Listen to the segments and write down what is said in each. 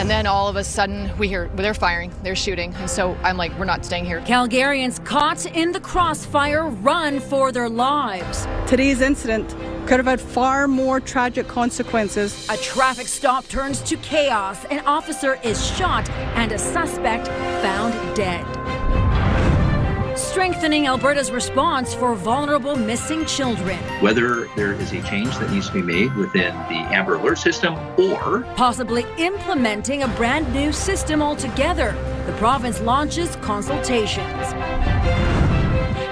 And then all of a sudden we hear they're firing, they're shooting. And so I'm like, we're not staying here. Calgarians caught in the crossfire run for their lives. Today's incident could have had far more tragic consequences. A traffic stop turns to chaos. An officer is shot and a suspect found dead. Strengthening Alberta's response for vulnerable missing children. Whether there is a change that needs to be made within the Amber Alert system or possibly implementing a brand new system altogether. The province launches consultations.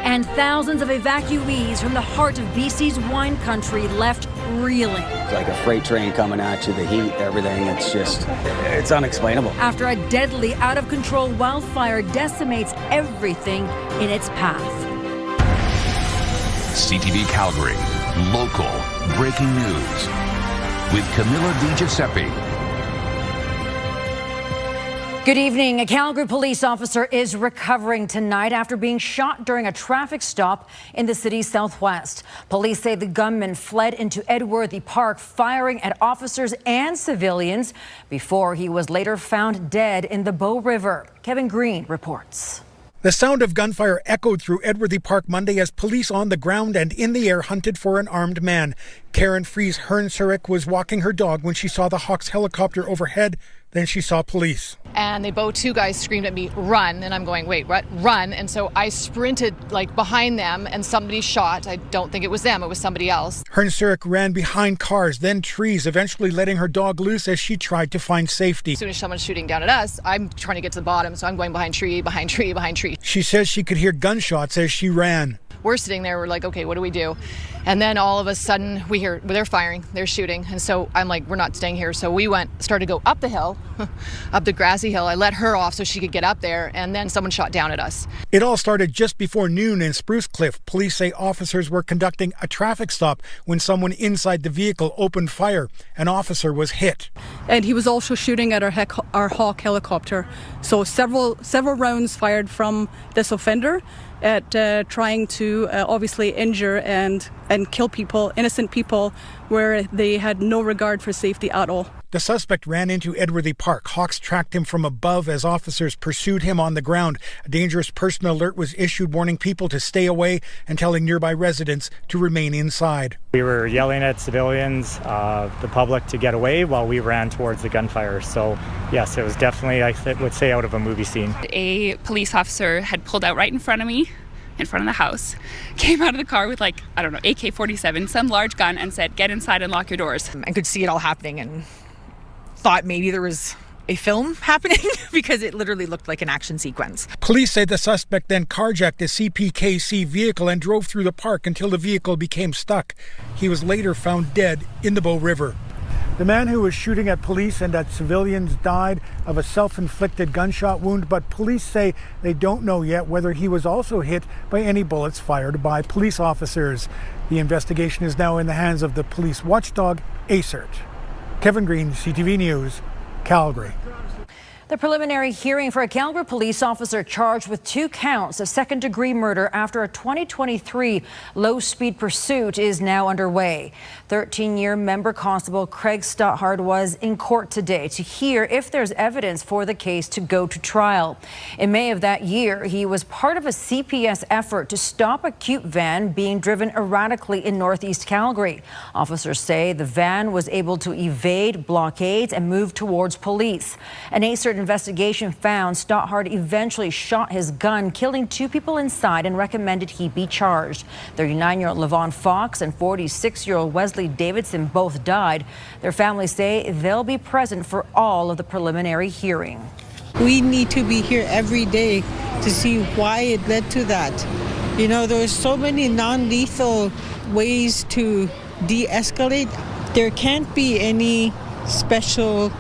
And thousands of evacuees from the heart of BC's wine country left reeling. It's like a freight train coming at you, the heat, everything. It's unexplainable. After a deadly, out-of-control wildfire decimates everything in its path. CTV Calgary, local breaking news with Camilla DiGiuseppe. Good evening. A Calgary police officer is recovering tonight after being shot during a traffic stop in the city's southwest. Police say the gunman fled into Edworthy Park, firing at officers and civilians before he was later found dead in the Bow River. Kevin Green reports. The sound of gunfire echoed through Edworthy Park Monday as police on the ground and in the air hunted for an armed man. Karen Fries Hernsurik was walking her dog when she saw the Hawks helicopter overhead. Then she saw police. And two guys screamed at me, run. And I'm going, wait, what? Run. And so I sprinted behind them and somebody shot. I don't think it was them. It was somebody else. Hernsurik ran behind cars, then trees, eventually letting her dog loose as she tried to find safety. As soon as someone's shooting down at us, I'm trying to get to the bottom. So I'm going behind tree, behind tree, behind tree. She says she could hear gunshots as she ran. We're sitting there, we're like, okay, what do we do? And then all of a sudden we hear they're firing, they're shooting. And so I'm like, we're not staying here. So we started to go up the hill, up the grassy hill. I let her off so she could get up there. And then someone shot down at us. It all started just before noon in Spruce Cliff. Police say officers were conducting a traffic stop when someone inside the vehicle opened fire. An officer was hit. And he was also shooting at our Hawk helicopter. So several rounds fired from this offender at trying to obviously injure and kill people, innocent people, where they had no regard for safety at all. The suspect ran into Edworthy Park. Hawks tracked him from above as officers pursued him on the ground. A dangerous person alert was issued warning people to stay away and telling nearby residents to remain inside. We were yelling at civilians, the public, to get away while we ran towards the gunfire. So yes, it was definitely, I would say, out of a movie scene. A police officer had pulled out right in front of me, in front of the house, came out of the car with AK-47, some large gun, and said, get inside and lock your doors. I could see it all happening and thought maybe there was a film happening because it literally looked like an action sequence. Police say the suspect then carjacked a CPKC vehicle and drove through the park until the vehicle became stuck. He was later found dead in the Bow River. The man who was shooting at police and at civilians died of a self-inflicted gunshot wound, but police say they don't know yet whether he was also hit by any bullets fired by police officers. The investigation is now in the hands of the police watchdog, ACERT. Kevin Green, CTV News, Calgary. The preliminary hearing for a Calgary police officer charged with 2 counts of second-degree murder after a 2023 low-speed pursuit is now underway. 13-year member constable Craig Stothard was in court today to hear if there's evidence for the case to go to trial. In May of that year, he was part of a CPS effort to stop a cute van being driven erratically in northeast Calgary. Officers say the van was able to evade blockades and move towards police. An ACERT investigation found Stothard eventually shot his gun, killing 2 people inside, and recommended he be charged. 39-year-old Levon Fox and 46-year-old Wesley Davidson both died. Their families say they'll be present for all of the preliminary hearing. We need to be here every day to see why it led to that. You know, there's so many non-lethal ways to de-escalate. There can't be any special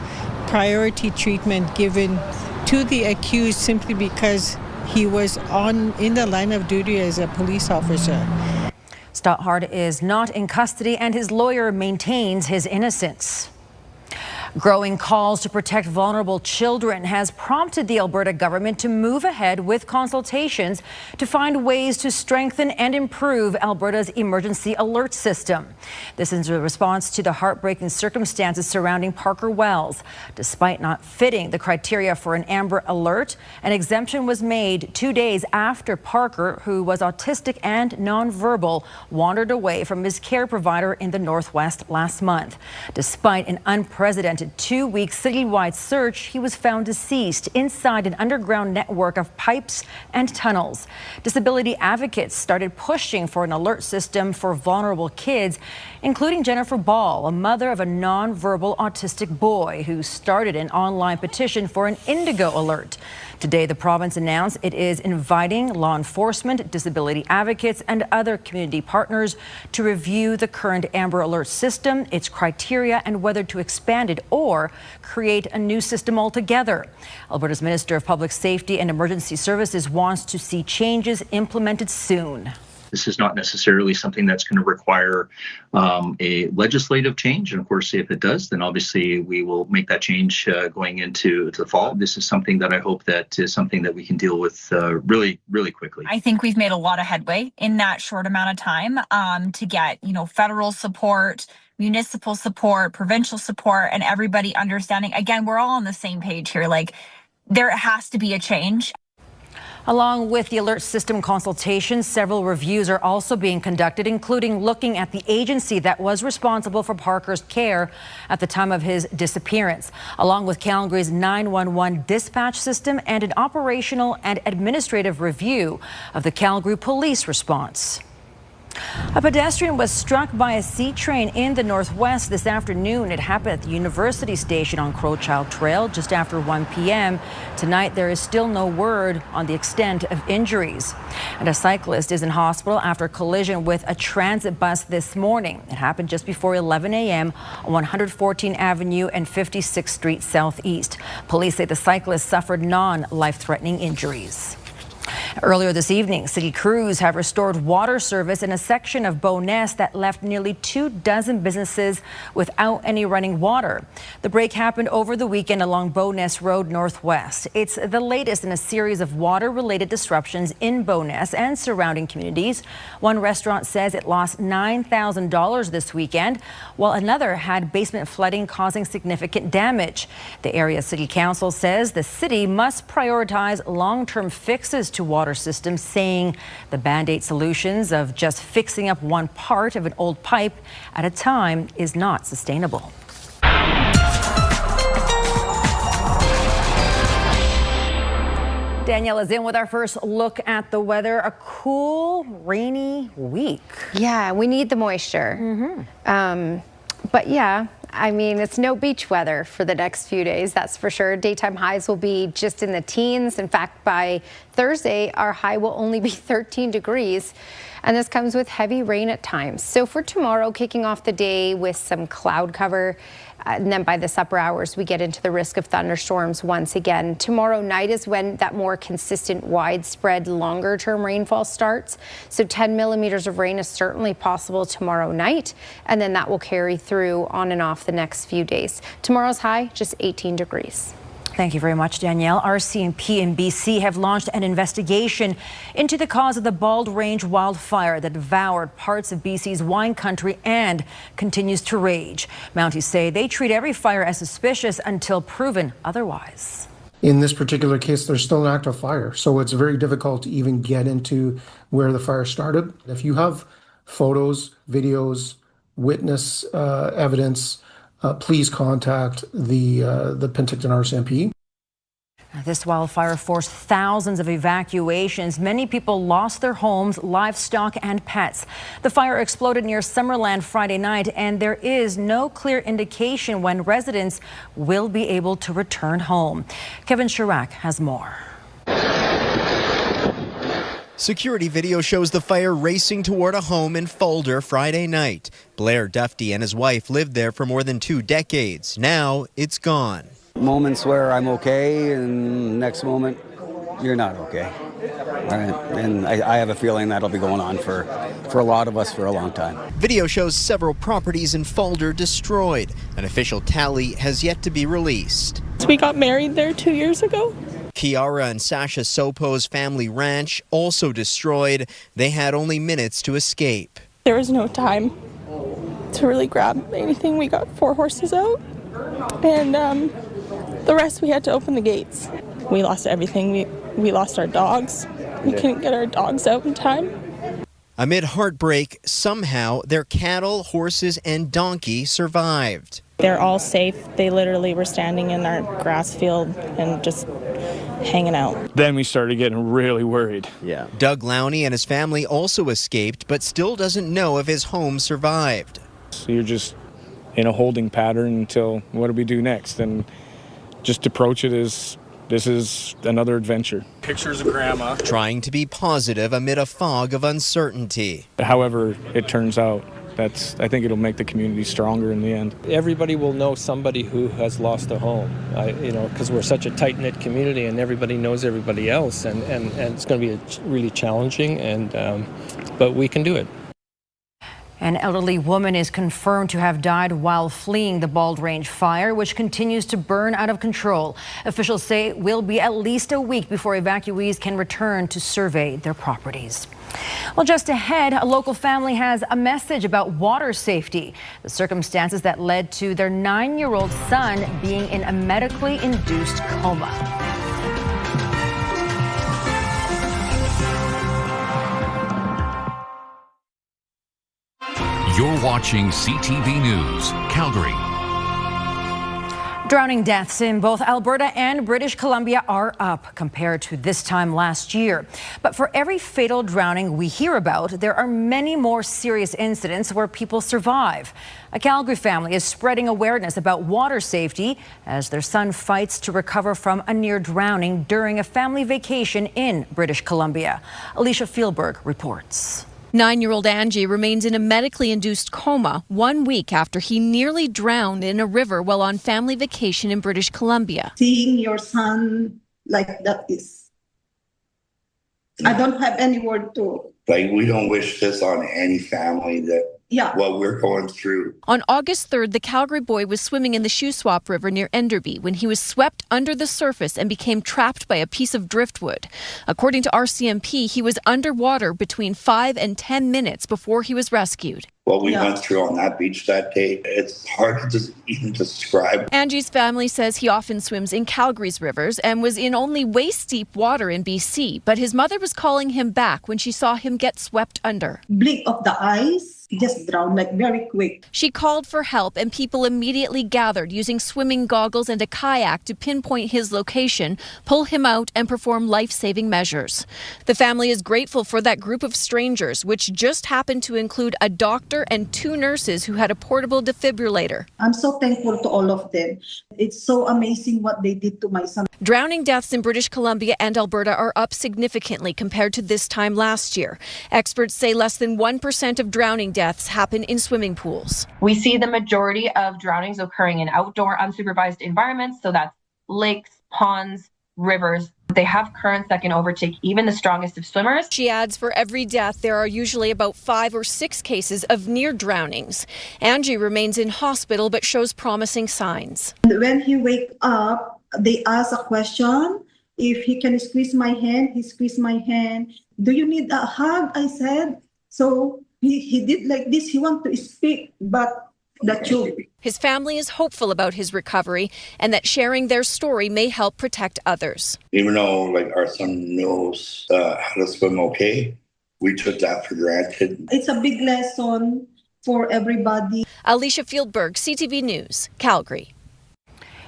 priority treatment given to the accused simply because he was in the line of duty as a police officer. Stothard is not in custody and his lawyer maintains his innocence. Growing calls to protect vulnerable children has prompted the Alberta government to move ahead with consultations to find ways to strengthen and improve Alberta's emergency alert system. This is a response to the heartbreaking circumstances surrounding Parker Wells. Despite not fitting the criteria for an Amber Alert, an exemption was made 2 days after Parker, who was autistic and nonverbal, wandered away from his care provider in the Northwest last month. Despite an unprecedented 2-week citywide search, he was found deceased inside an underground network of pipes and tunnels. Disability advocates started pushing for an alert system for vulnerable kids, including Jennifer Ball, a mother of a nonverbal autistic boy who started an online petition for an Indigo Alert. Today, the province announced it is inviting law enforcement, disability advocates, and other community partners to review the current Amber Alert system, its criteria, and whether to expand it or create a new system altogether. Alberta's Minister of Public Safety and Emergency Services wants to see changes implemented soon. This is not necessarily something that's going to require a legislative change. And of course, if it does, then obviously we will make that change going into the fall. This is something that I hope that is something that we can deal with really, really quickly. I think we've made a lot of headway in that short amount of time to get, federal support, municipal support, provincial support, and everybody understanding. Again, we're all on the same page here. There has to be a change. Along with the alert system consultations, several reviews are also being conducted, including looking at the agency that was responsible for Parker's care at the time of his disappearance, along with Calgary's 911 dispatch system and an operational and administrative review of the Calgary police response. A pedestrian was struck by a C train in the Northwest this afternoon. It happened at the University Station on Crowchild Trail just after 1 p.m. Tonight, there is still no word on the extent of injuries. And a cyclist is in hospital after a collision with a transit bus this morning. It happened just before 11 a.m. on 114 Avenue and 56th Street Southeast. Police say the cyclist suffered non-life-threatening injuries. Earlier this evening, city crews have restored water service in a section of Bowness that left nearly 24 businesses without any running water. The break happened over the weekend along Bowness Road Northwest. It's the latest in a series of water-related disruptions in Bowness and surrounding communities. One restaurant says it lost $9,000 this weekend, while another had basement flooding causing significant damage. The area city council says the city must prioritize long-term fixes to water systems, saying the Band-Aid solutions of just fixing up one part of an old pipe at a time is not sustainable. Danielle is in with our first look at the weather. A cool, rainy week. Yeah, we need the moisture. But yeah, I mean, it's no beach weather for the next few days, that's for sure. Daytime highs will be just in the teens. In fact, by Thursday, our high will only be 13 degrees. And this comes with heavy rain at times. So for tomorrow, kicking off the day with some cloud cover. And then by this upper hours, we get into the risk of thunderstorms once again. Tomorrow night is when that more consistent, widespread, longer-term rainfall starts. So 10 millimeters of rain is certainly possible tomorrow night, and then that will carry through on and off the next few days. Tomorrow's high, just 18 degrees. Thank you very much, Danielle. RCMP and BC have launched an investigation into the cause of the Bald Range wildfire that devoured parts of BC's wine country and continues to rage. Mounties say they treat every fire as suspicious until proven otherwise. In this particular case, there's still an active fire, so it's very difficult to even get into where the fire started. If you have photos, videos, witness evidence, please contact the Penticton RCMP. This wildfire forced thousands of evacuations. Many people lost their homes, livestock, and pets. The fire exploded near Summerland Friday night, and there is no clear indication when residents will be able to return home. Kevin Chirac has more. Security video shows the fire racing toward a home in Fulder Friday night. Blair Dufty and his wife lived there for more than 2 decades. Now it's gone. Moments where I'm okay, and next moment, you're not okay. And I have a feeling that'll be going on for a lot of us for a long time. Video shows several properties in Fulder destroyed. An official tally has yet to be released. We got married there 2 years ago. Kiara and Sasha Sopo's family ranch also destroyed. They had only minutes to escape. There was no time to really grab anything. We got 4 horses out, and the rest we had to open the gates. We lost everything. We lost our dogs. We couldn't get our dogs out in time. Amid heartbreak, somehow their cattle, horses, and donkey survived. They're all safe. They literally were standing in our grass field and just hanging out. Then we started getting really worried. Yeah. Doug Lowney and his family also escaped, but still doesn't know if his home survived. So you're just in a holding pattern until what do we do next? And just approach it as this is another adventure. Pictures of Grandma. Trying to be positive amid a fog of uncertainty. However it turns out, I think it'll make the community stronger in the end. Everybody will know somebody who has lost a home, because we're such a tight-knit community and everybody knows everybody else, and it's going to be really challenging, but we can do it. An elderly woman is confirmed to have died while fleeing the Bald Range fire, which continues to burn out of control. Officials say it will be at least a week before evacuees can return to survey their properties. Well, just ahead, a local family has a message about water safety. The circumstances that led to their 9-year-old son being in a medically induced coma. You're watching CTV News, Calgary. Drowning deaths in both Alberta and British Columbia are up compared to this time last year. But for every fatal drowning we hear about, there are many more serious incidents where people survive. A Calgary family is spreading awareness about water safety as their son fights to recover from a near drowning during a family vacation in British Columbia. Alicia Fieldberg reports. 9-year-old Angie remains in a medically induced coma 1 week after he nearly drowned in a river while on family vacation in British Columbia. Seeing your son like that is, I don't have any word to. Like, we don't wish this on any family that what we're going through. On August 3rd, the Calgary boy was swimming in the Shuswap River near Enderby when he was swept under the surface and became trapped by a piece of driftwood. According to RCMP, he was underwater between 5 and 10 minutes before he was rescued. What we went through on that beach that day, it's hard to just even describe. Angie's family says he often swims in Calgary's rivers and was in only waist-deep water in BC, but his mother was calling him back when she saw him get swept under. Blink of the eyes, just drown like very quick. She called for help and people immediately gathered using swimming goggles and a kayak to pinpoint his location, pull him out and perform life-saving measures. The family is grateful for that group of strangers, which just happened to include a doctor and 2 nurses who had a portable defibrillator. I'm so thankful to all of them. It's so amazing what they did to my son. Drowning deaths in British Columbia and Alberta are up significantly compared to this time last year. Experts say less than 1% of drowning deaths happen in swimming pools. We see the majority of drownings occurring in outdoor unsupervised environments, so that's lakes, ponds, rivers. They have currents that can overtake even the strongest of swimmers. She adds for every death, there are usually about 5 or 6 cases of near drownings. Angie remains in hospital but shows promising signs. When he wake up, they ask a question. If he can squeeze my hand, he squeezed my hand. Do you need a hug? I said. So he did like this. He want to speak, but the truth. His family is hopeful about his recovery and that sharing their story may help protect others. Even though our son knows how to swim okay, we took that for granted. It's a big lesson for everybody. Alicia Fieldberg, CTV News, Calgary.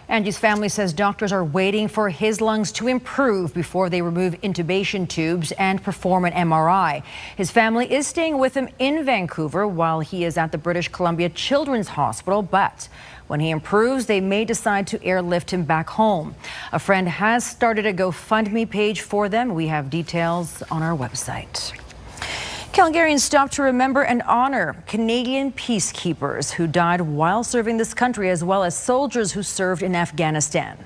Angie's family says doctors are waiting for his lungs to improve before they remove intubation tubes and perform an MRI. His family is staying with him in Vancouver while he is at the British Columbia Children's Hospital, but when he improves, they may decide to airlift him back home. A friend has started a GoFundMe page for them. We have details on our website. Calgarians stopped to remember and honor Canadian peacekeepers who died while serving this country, as well as soldiers who served in Afghanistan.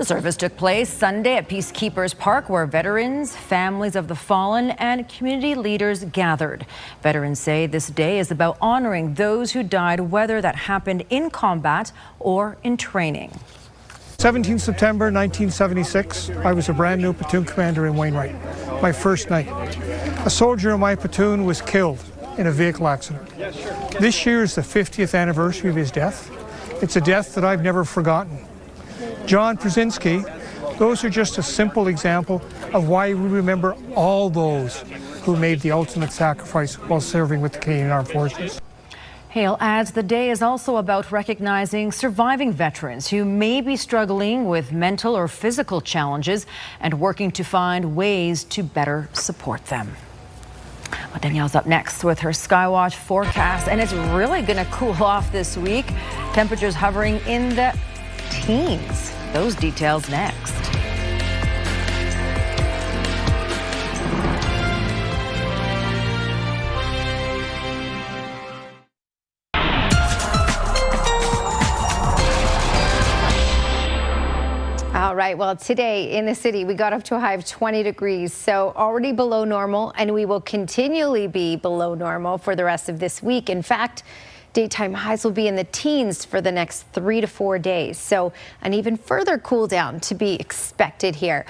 The service took place Sunday at Peacekeepers Park, where veterans, families of the fallen, and community leaders gathered. Veterans say this day is about honoring those who died, whether that happened in combat or in training. 17 September 1976, I was a brand new platoon commander in Wainwright, my first night. A soldier in my platoon was killed in a vehicle accident. This year is the 50th anniversary of his death. It's a death that I've never forgotten. John Brzezinski, those are just a simple example of why we remember all those who made the ultimate sacrifice while serving with the Canadian Armed Forces. Hale adds the day is also about recognizing surviving veterans who may be struggling with mental or physical challenges and working to find ways to better support them. Well, Danielle's up next with her Skywatch forecast, and it's really going to cool off this week. Temperatures hovering in the teens. Those details next. All right, well, today in the city, we got up to a high of 20 degrees, so already below normal, and we will continually be below normal for the rest of this week. In fact, daytime highs will be in the teens for the next 3 to 4 days. So an even further cool down to be expected here.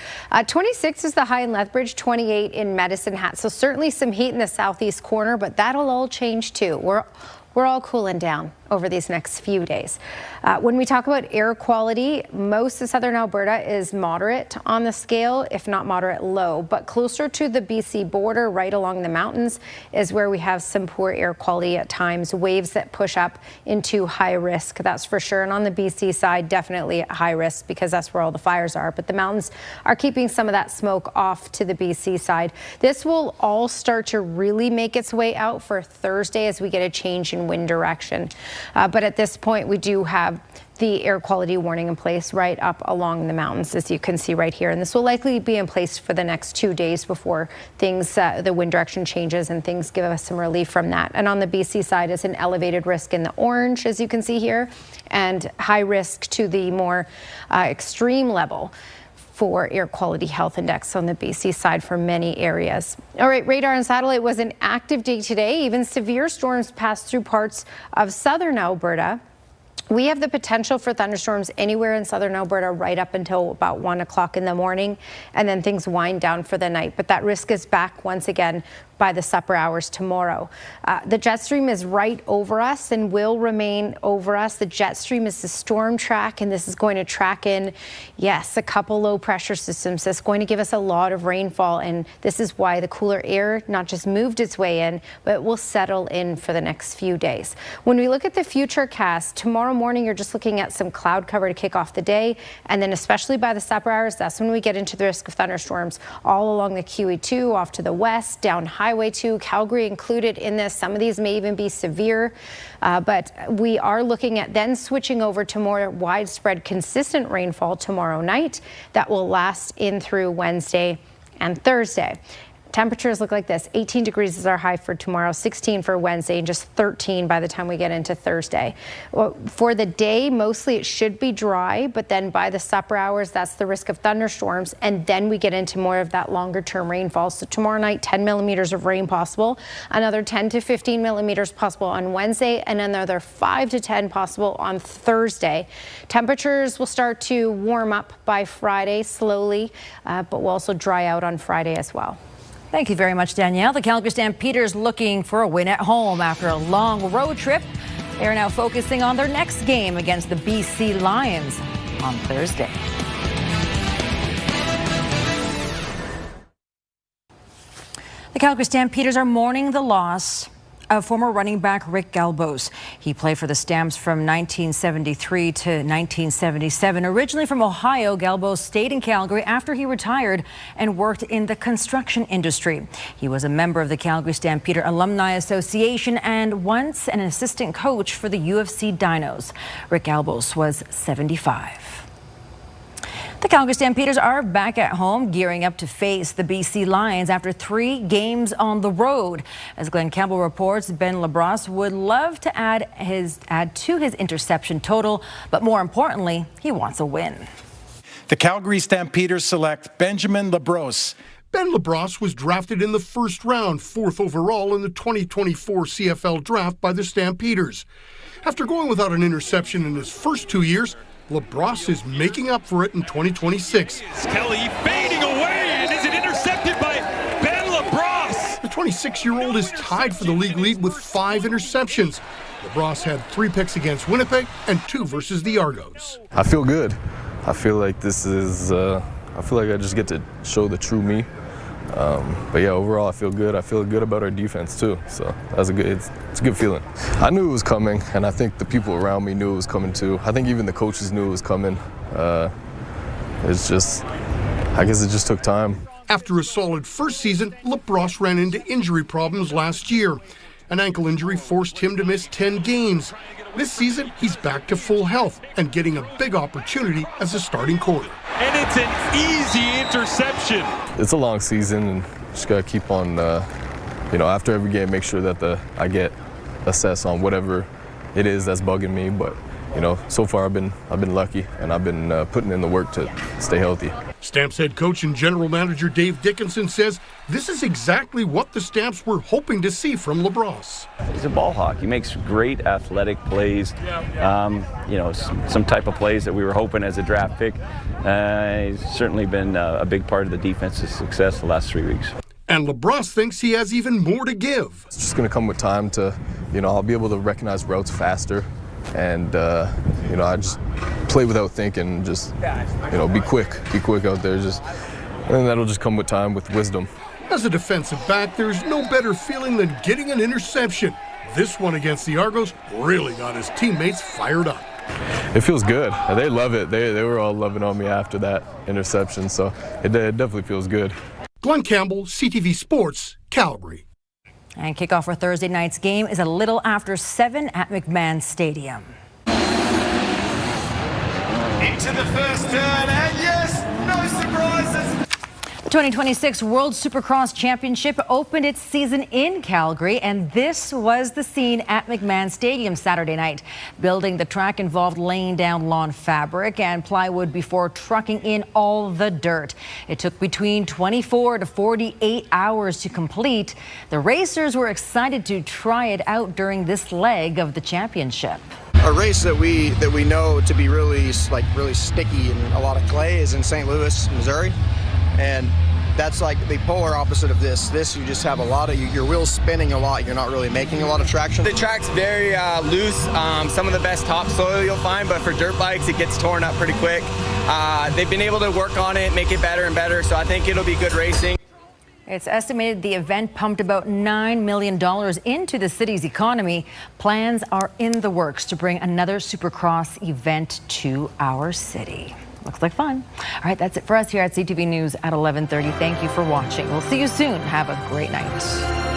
26 is the high in Lethbridge, 28 in Medicine Hat. So certainly some heat in the southeast corner, but that'll all change too. We're all cooling down over these next few days. When we talk about air quality, most of southern Alberta is moderate on the scale, if not moderate low, but closer to the BC border, right along the mountains, is where we have some poor air quality at times, waves that push up into high risk, that's for sure. And on the BC side, definitely at high risk because that's where all the fires are. But the mountains are keeping some of that smoke off to the BC side. This will all start to really make its way out for Thursday as we get a change in wind direction. But at this point, we do have the air quality warning in place right up along the mountains, as you can see right here. And this will likely be in place for the next 2 days before things, the wind direction changes and things give us some relief from that. And on the BC side is an elevated risk in the orange, as you can see here, and high risk to the more extreme level for air quality health index on the BC side for many areas. All right, radar and satellite was an active day today. Even severe storms passed through parts of southern Alberta. We have the potential for thunderstorms anywhere in southern Alberta right up until about 1 o'clock in the morning, and then things wind down for the night. But that risk is back once again by the supper hours tomorrow. The jet stream is right over us and will remain over us. The jet stream is the storm track, and this is going to track in, yes, a couple low pressure systems. That's going to give us a lot of rainfall, and this is why the cooler air not just moved its way in, but will settle in for the next few days. When we look at the future cast, tomorrow morning you're just looking at some cloud cover to kick off the day, and then especially by the supper hours, that's when we get into the risk of thunderstorms all along the QE2, off to the west, down Highway 2, Calgary included in this. Some of these may even be severe, but we are looking at then switching over to more widespread consistent rainfall tomorrow night that will last in through Wednesday and Thursday. Temperatures look like this. 18 degrees is our high for tomorrow, 16 for Wednesday, and just 13 by the time we get into Thursday. Well, for the day, mostly it should be dry, but then by the supper hours, that's the risk of thunderstorms, and then we get into more of that longer term rainfall. So tomorrow night, 10 millimeters of rain possible, another 10 to 15 millimeters possible on Wednesday, and another 5 to 10 possible on Thursday. Temperatures will start to warm up by Friday slowly, but will also dry out on Friday as well. Thank you very much, Danielle. The Calgary Stampeders looking for a win at home after a long road trip. They are now focusing on their next game against the BC Lions on Thursday. The Calgary Stampeders are mourning the loss of former running back Rick Galbos. He played for the Stamps from 1973 to 1977. Originally from Ohio, Galbos stayed in Calgary after he retired and worked in the construction industry. He was a member of the Calgary Stampeder Alumni Association and once an assistant coach for the UFC Dinos. Rick Galbos was 75. The Calgary Stampeders are back at home, gearing up to face the BC Lions after 3 games on the road. As Glenn Campbell reports, Ben LaBrosse would love to add to his interception total, but more importantly, he wants a win. The Calgary Stampeders select Benjamin Labrosse. Ben Labrosse was drafted in the first round, 4th overall in the 2024 CFL draft by the Stampeders. After going without an interception in his first 2 years, Labrosse is making up for it in 2026. Kelly fading away, and is it intercepted by Ben Labrosse? The 26-year-old is tied for the league lead with 5 interceptions. Labrosse had 3 picks against Winnipeg and 2 versus the Argos. I feel good. I feel like this is, I feel like I just get to show the true me. But yeah, overall I feel good. I feel good about our defense too. So that's it's a good feeling. I knew it was coming, and I think the people around me knew it was coming too. I think even the coaches knew it was coming. It's just, I guess it just took time. After a solid first season, Labrosse ran into injury problems last year. An ankle injury forced him to miss 10 games. This season, he's back to full health and getting a big opportunity as a starting quarter. And it's an easy interception. It's a long season, and just gotta keep on, after every game, make sure that I get assessed on whatever it is that's bugging me. But so far I've been lucky, and I've been putting in the work to stay healthy. Stamps head coach and general manager Dave Dickinson says this is exactly what the Stamps were hoping to see from Labrosse. He's a ball hawk. He makes great athletic plays, some type of plays that we were hoping as a draft pick. He's certainly been a big part of the defense's success the last 3 weeks. And Labrosse thinks he has even more to give. It's just going to come with time to, I'll be able to recognize routes faster. And, I just play without thinking, just, be quick out there. And that'll just come with time, with wisdom. As a defensive back, there's no better feeling than getting an interception. This one against the Argos really got his teammates fired up. It feels good. They love it. They were all loving on me after that interception, so it definitely feels good. Glenn Campbell, CTV Sports, Calgary. And kickoff for Thursday night's game is a little after 7 at McMahon Stadium. Into the first turn, and yes, no surprises. 2026 World Supercross Championship opened its season in Calgary, and this was the scene at McMahon Stadium Saturday night. Building the track involved laying down lawn fabric and plywood before trucking in all the dirt. It took between 24 to 48 hours to complete. The racers were excited to try it out during this leg of the championship. A race that we know to be really sticky and a lot of clay is in St. Louis, Missouri. And that's like the polar opposite of this. This, you just have a lot of, your wheels spinning a lot. You're not really making a lot of traction. The track's very loose. Some of the best topsoil you'll find, but for dirt bikes, it gets torn up pretty quick. They've been able to work on it, make it better and better, so I think it'll be good racing. It's estimated the event pumped about $9 million into the city's economy. Plans are in the works to bring another Supercross event to our city. Looks like fun. All right, that's it for us here at CTV News at 11:30. Thank you for watching. We'll see you soon. Have a great night.